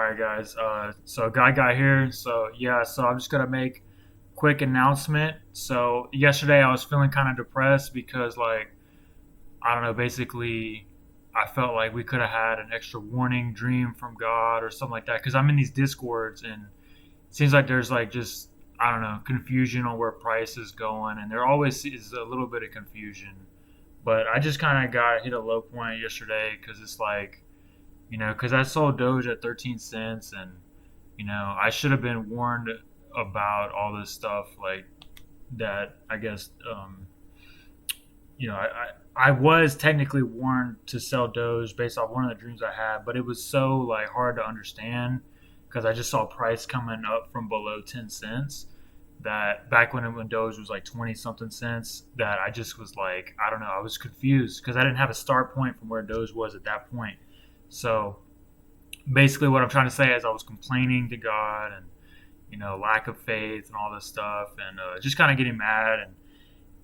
right, guys. So guy here. So I'm just gonna make quick announcement. So yesterday I was feeling kind of depressed because I don't know, basically I felt like we could have had an extra warning dream from God or something like that. Because I'm in these discords and it seems like there's just I don't know confusion on where price is going, and there always is a little bit of confusion. But I just kind of got hit a low point yesterday because it's because I sold Doge at 13 cents, and I should have been warned about all this stuff like that. I guess I was technically warned to sell Doge based off one of the dreams I had, but it was so hard to understand because I just saw price coming up from below 10 cents. That back when Doge was like 20 something cents, that I just was like, I don't know, I was confused because I didn't have a start point from where Doge was at that point. So basically what I'm trying to say is I was complaining to God and lack of faith and all this stuff, and just kind of getting mad. And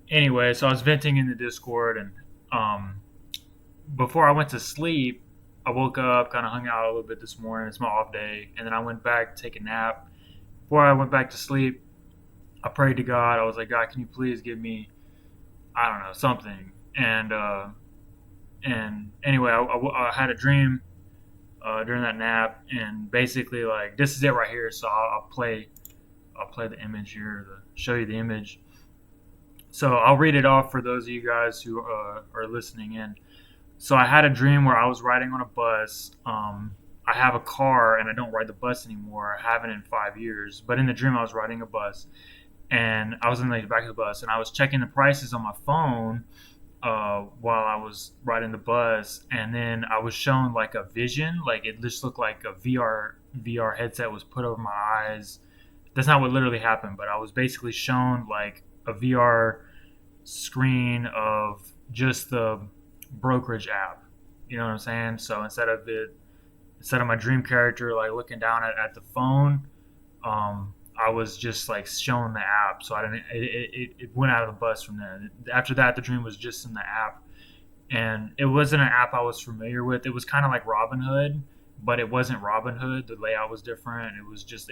anyway, so I was venting in the Discord, and before I went to sleep, I woke up, kind of hung out a little bit this morning. It's my off day, and then I went back to take a nap. Before I went back to sleep, I prayed to God. I was like, God, can you please give me, I don't know, something? And anyway, I had a dream during that nap, and basically this is it right here. So I'll play the image here to show you the image. So I'll read it off for those of you guys who are listening in. So I had a dream where I was riding on a bus. I have a car and I don't ride the bus anymore. I haven't in 5 years. But in the dream, I was riding a bus, and I was in the back of the bus, and I was checking the prices on my phone while I was riding the bus, and then I was shown a vision, it just looked like a VR headset was put over my eyes. That's not what literally happened, but I was basically shown a VR screen of just the brokerage app. You know what I'm saying? So instead of my dream character looking down at the phone, I was just shown the app. So I didn't. It went out of the bus from there. After that, the dream was just in the app, and it wasn't an app I was familiar with. It was kind of like Robinhood, but it wasn't Robinhood. The layout was different. It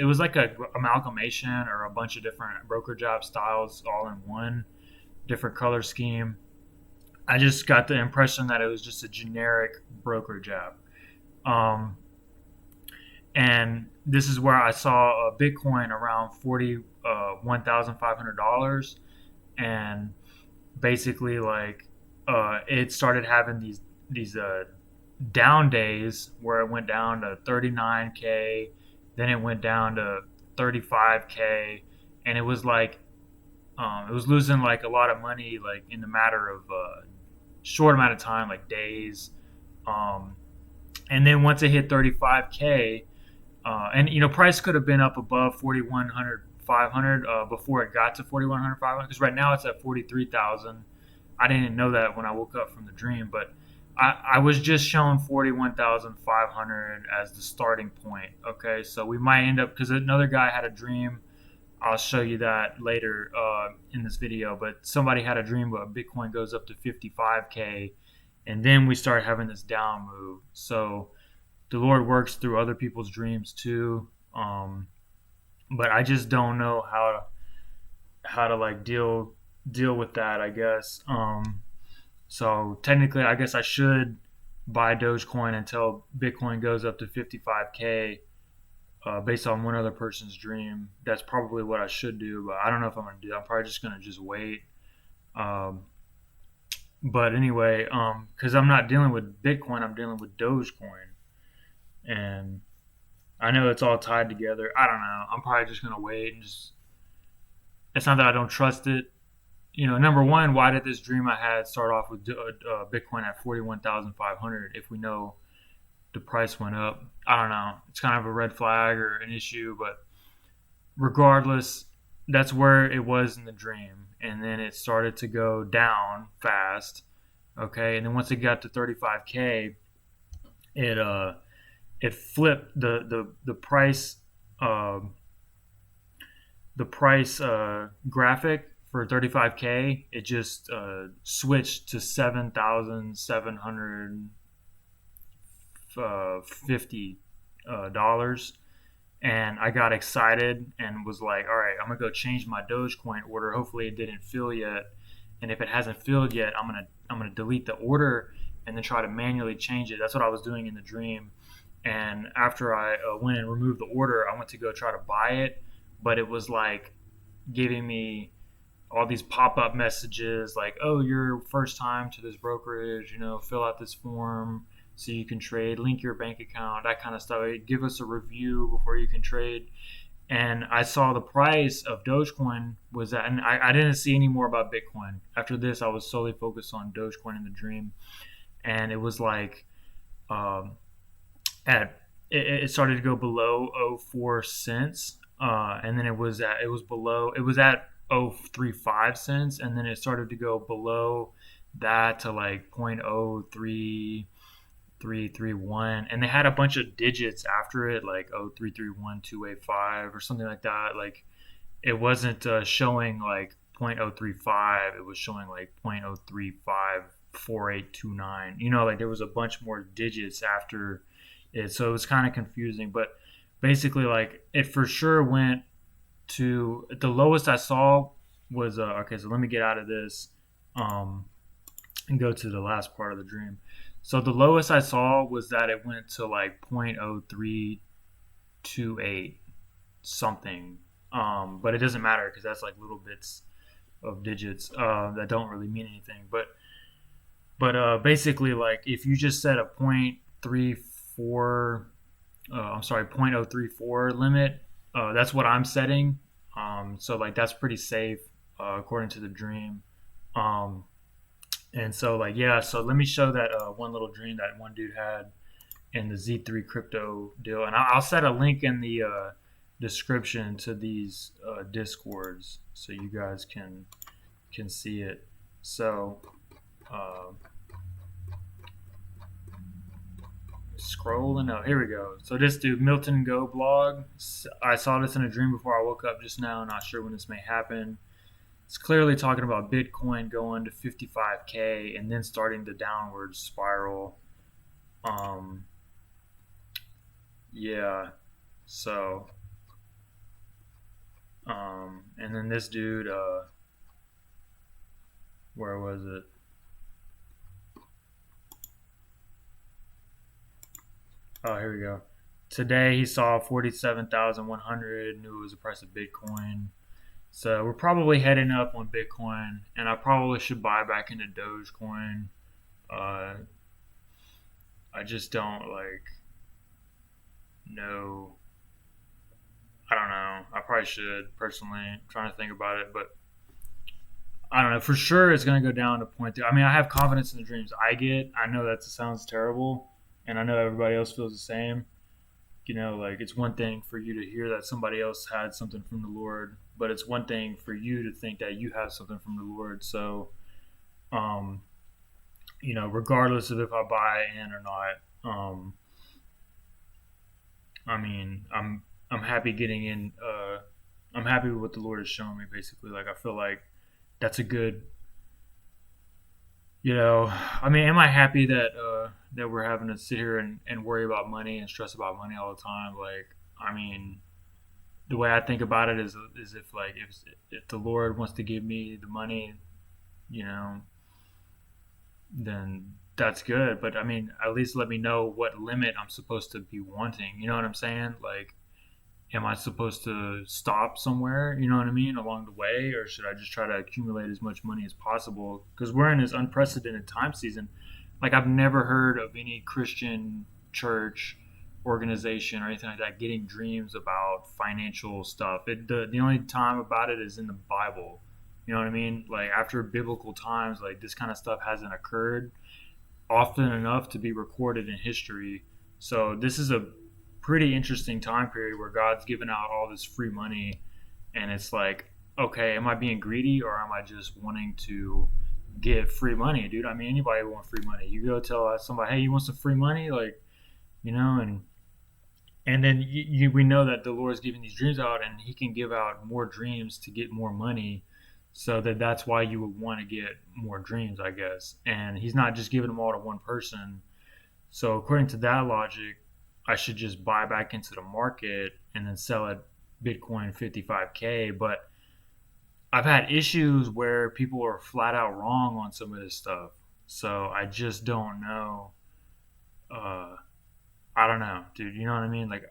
was like a amalgamation or a bunch of different brokerage app styles all in one, different color scheme. I just got the impression that it was just a generic brokerage app. Um, and this is where I saw a Bitcoin around $41,500, and basically it started having these down days where it went down to 39K, then it went down to 35K, and it was it was losing a lot of money in the matter of short amount of time, days. And then once it hit 35K, and price could have been up above 4,100, 500 before it got to 4,100, 500. Because right now it's at 43,000. I didn't know that when I woke up from the dream, but I was just shown 41,500 as the starting point. Okay, so we might end up, because another guy had a dream. I'll show you that later in this video. But somebody had a dream where Bitcoin goes up to 55K, and then we start having this down move. So the Lord works through other people's dreams too. But I just don't know how to deal with that, I guess. So technically, I guess I should buy Dogecoin until Bitcoin goes up to 55K, based on one other person's dream. That's probably what I should do, but I don't know if I'm gonna do that. I'm probably just gonna just wait. Um, but anyway, because I'm not dealing with Bitcoin, I'm dealing with Dogecoin, and I know it's all tied together. I don't know. I'm probably just gonna wait and just. It's not that I don't trust it. Number one, why did this dream I had start off with Bitcoin at 41,500 if we know the price went up? I don't know. It's kind of a red flag or an issue, but regardless, that's where it was in the dream, and then it started to go down fast. Okay, and then once it got to 35K, it flipped the price uh, graphic for 35K. It just switched to 7,750 dollars, and I got excited and was like, all right, I'm gonna go change my Dogecoin order. Hopefully, it didn't fill yet, and if it hasn't filled yet, I'm gonna delete the order and then try to manually change it. That's what I was doing in the dream. And after I went and removed the order, I went to go try to buy it, but it was like giving me all these pop-up messages like, oh, your first time to this brokerage, fill out this form so you can trade, link your bank account, that kind of stuff. Give us a review before you can trade. And I saw the price of Dogecoin was that, and I didn't see any more about Bitcoin. After this, I was solely focused on Dogecoin in the dream. And it was like, um, it started to go below 0.04 cents, and then it was at 0.35 cents, and then it started to go below that to like 0.03331, and they had a bunch of digits after it like 0.331,285 or something like that. Like it wasn't showing like 0.035, it was showing like 0.0354829. Like there was a bunch more digits after it, so it was kind of confusing. But basically, like it for sure went to the lowest I saw was okay. So let me get out of this um, and go to the last part of the dream. So the lowest I saw was that it went to like 0.0328 something, but it doesn't matter because that's like little bits of digits that don't really mean anything. But basically, like if you just set a 0.34, I'm sorry, 0.034 limit, that's what I'm setting. So like that's pretty safe according to the dream. Um, and so like yeah, so let me show that one little dream that one dude had in the Z3 crypto deal, and I'll set a link in the description to these discords so you guys can see it. So uh, scrolling up, here we go. So this dude Milton Go blog, I saw this in a dream before I woke up just now. Not sure when this may happen. It's clearly talking about Bitcoin going to 55K and then starting the downward spiral. Um, yeah. So, and then this dude, where was it? Oh, here we go. Today he saw 47,100, knew it was the price of Bitcoin. So we're probably heading up on Bitcoin, and I probably should buy back into Dogecoin. Uh, I just don't like know. I don't know. I probably should personally. I'm trying to think about it, but I don't know. For sure, it's gonna go down to point two. I mean, I have confidence in the dreams I get. I know that sounds terrible, and I know everybody else feels the same. Like it's one thing for you to hear that somebody else had something from the Lord, but it's one thing for you to think that you have something from the Lord. So, um, regardless of if I buy in or not, I mean, I'm happy getting in. I'm happy with what the Lord has shown me. Basically, like I feel like that's a good. I mean, am I happy that we're having to sit here and worry about money and stress about money all the time? Like, I mean, the way I think about it is if like if the Lord wants to give me the money, you know, then that's good. But I mean, at least let me know what limit I'm supposed to be wanting. You know what I'm saying? Like, am I supposed to stop somewhere? You know what I mean, along the way, or should I just try to accumulate as much money as possible? Because we're in this unprecedented time season. Like, I've never heard of any Christian church organization or anything like that getting dreams about financial stuff. The only time about it is in the Bible. You know what I mean? Like after biblical times, like this kind of stuff hasn't occurred often enough to be recorded in history. So this is a pretty interesting time period where God's giving out all this free money, and it's like, okay, am I being greedy or am I just wanting to give free money, dude? I mean, anybody want free money? You go tell somebody, hey, you want some free money, like, and then we know that the Lord's giving these dreams out, and He can give out more dreams to get more money. So that's why you would want to get more dreams, I guess. And He's not just giving them all to one person. So according to that logic, I should just buy back into the market and then sell at Bitcoin 55K. But I've had issues where people are flat out wrong on some of this stuff. So I just don't know. Uh, I don't know, dude. You know what I mean? Like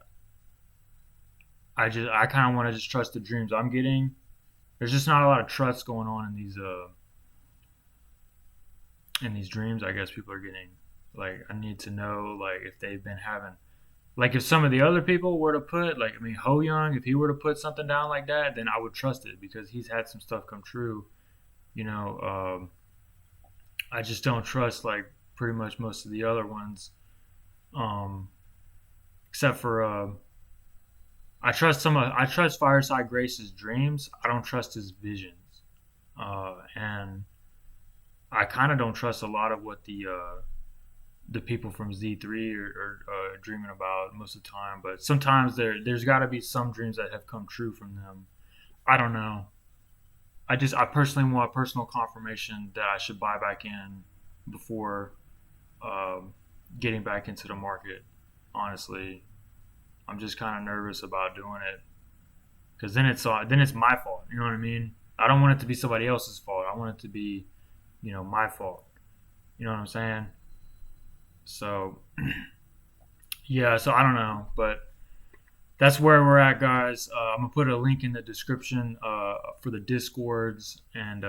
I kind of want to just trust the dreams I'm getting. There's just not a lot of trust going on in these dreams. I guess people are getting. Like I need to know like if they've been having like if some of the other people were to put like I mean Ho Young, if he were to put something down like that, then I would trust it because he's had some stuff come true. You know, I just don't trust like pretty much most of the other ones, um, except for I trust Fireside Grace's dreams. I don't trust his visions, and I kind of don't trust a lot of what the people from Z3 are dreaming about most of the time. But sometimes there's got to be some dreams that have come true from them. I don't know. I personally want personal confirmation that I should buy back in before um, getting back into the market. Honestly, I'm just kind of nervous about doing it because then it's my fault. You know what I mean? I don't want it to be somebody else's fault. I want it to be my fault. You know what I'm saying? So yeah, so I don't know, but that's where we're at, guys. I'm gonna put a link in the description for the discords and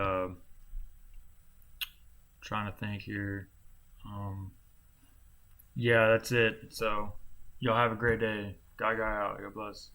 trying to think here. Um, yeah, that's it. So y'all have a great day. Guy out. God bless.